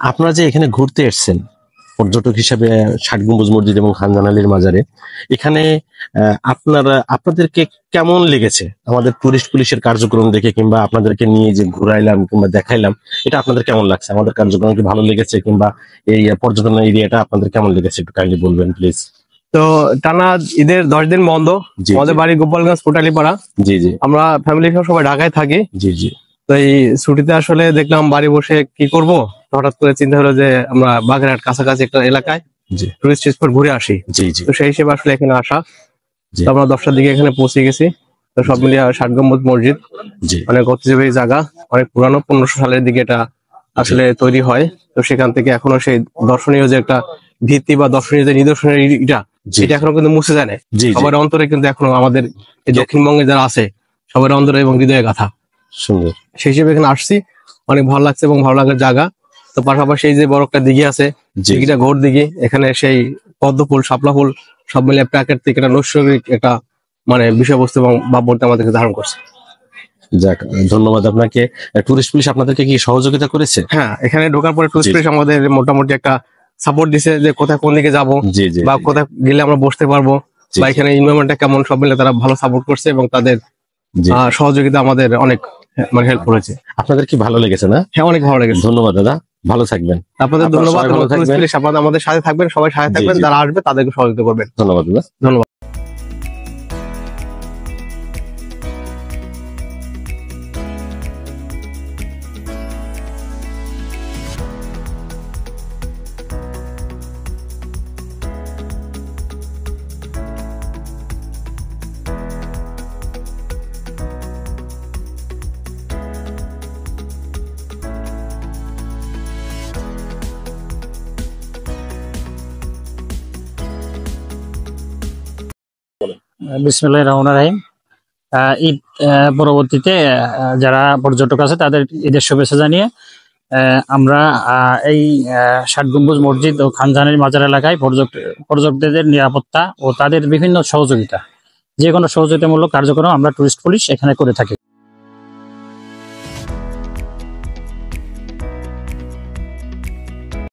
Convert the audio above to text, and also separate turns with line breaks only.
আপনারা যে এখানে ঘুরতে এসেছেন পর্যটক হিসেবে, ষাট গম্বুজ মসজিদ এবং খানজান আলীর মাজারে, এখানে আপনাদেরকে কেমন লেগেছে? আমাদের টুরিস্ট পুলিশের কার্যক্রম দেখে কিংবা আপনাদেরকে নিয়ে যে ঘুরাইলাম কিংবা দেখাইলাম, এটা আপনাদের কেমন লাগছে? আমাদের কার্যক্রম কি ভালো লেগেছে, কিংবা এই পর্যটন এরিয়াটা আপনাদের কেমন লেগেছে একটু কাইন্ডলি বলবেন প্লিজ।
তো টানা ঈদের 10 দিন বন্ধ,
জি,
আমাদের বাড়ি গোপালগঞ্জ কোটালীপাড়া।
জি জি
আমরা ফ্যামিলি সহ সবাই ঢাকায় থাকি।
জি জি
তো এই ছুটিতে আসলে দেখলাম বাড়ি বসে কি করব, হঠাৎ করে চিন্তা হলো যে আমরা বাগেরহাট কাছাকাছি একটা এলাকায়
জি
টুরিস্ট স্পট ঘুরে আসি।
জি জি
তো সেই হিসেবে আসলে এখানে আসা।
জি।
তো আমরা 10টার দিকে এখানে পৌঁছে গেছি। তো সব মিলিয়ে ষাট গম্বুজ মসজিদ
জি
অনেক ঐতিহ্যবাহী জায়গা, অনেক পুরানো, 1500 সালের দিকে এটা আসলে তৈরি হয়। তো সেখান থেকে এখনো সেই দর্শনীয় যে একটা ভিত্তি বা দর্শনীয় যে নিদর্শনের এটা
জি
এটা এখনো কিন্তু মুছে যায় না।
জি জি
সবার অন্তরে কিন্তু এখনো আমাদের এই দক্ষিণবঙ্গে যারা আছে সবার অন্তরে এবং হৃদয়ে গাথা।
সুন্দর।
সেই হিসেবে এখানে আসছি, অনেক ভালো লাগছে এবং ভালো লাগার জায়গা। তো পাশাপাশি এই যে বড় একটা দিঘি আছে,
জি
দিঘিটা ঘোর দিঘি, এখানে সেই পদ্ম ফুল, শাপলা ফুল সব মিলিয়ে প্রাকৃতিক একটা নৈসর্গিক একটা মানে বিষয়বস্তু এবং ভাবমূর্তি আমাদেরকে ধারণ করছে।
যাক, ধন্যবাদ আপনাকে। টুরিস্ট পুলিশ আপনাদেরকে কি সহযোগিতা করেছে?
হ্যাঁ, এখানে ঢোকার পরে টুরিস্ট
জি।
পুলিশ আমাদের মোটামুটি একটা সাপোর্ট দিছে যে কোথায় কোন দিকে যাব
জি জি
বা কোথায় গেলে আমরা বসতে পারবো
জি,
বা এখানে এনভায়রনমেন্টটা কেমন, সব মিলে তারা ভালো সাপোর্ট করছে এবং তাদের
জি।
সহযোগিতা আমাদের অনেক মানে হেল্প করেছে।
আপনাদের কি ভালো লেগেছে না?
হ্যাঁ, অনেক ভালো লেগেছে।
ধন্যবাদ দাদা, ভালো থাকবেন।
আপনাদের
আপনারা
ধন্যবাদ।
সবাই ভালো
টুরিস্ট
থাকবেন।
পুলিশ আপনারা আমাদের সাথে থাকবেন, সবাই সাথে
জি,
থাকবেন,
জি।
যারা আসবে তাদেরকে সহযোগিতা করবেন।
ধন্যবাদ দাদা।
ধন্যবাদ।
বিসমিল্লাহির রহমানির রহিম। ঈদ পরবর্তীতে যারা পর্যটক আছে তাদের ঈদের শুভেচ্ছা জানিয়ে আমরা এই ষাট গম্বুজ মসজিদ ও খানজানের মাজার এলাকায় পর্যটকদের নিরাপত্তা ও তাদের বিভিন্ন সহযোগিতা, যে কোনো সহযোগিতামূলক কার্যক্রম আমরা টুরিস্ট পুলিশ এখানে করে থাকি।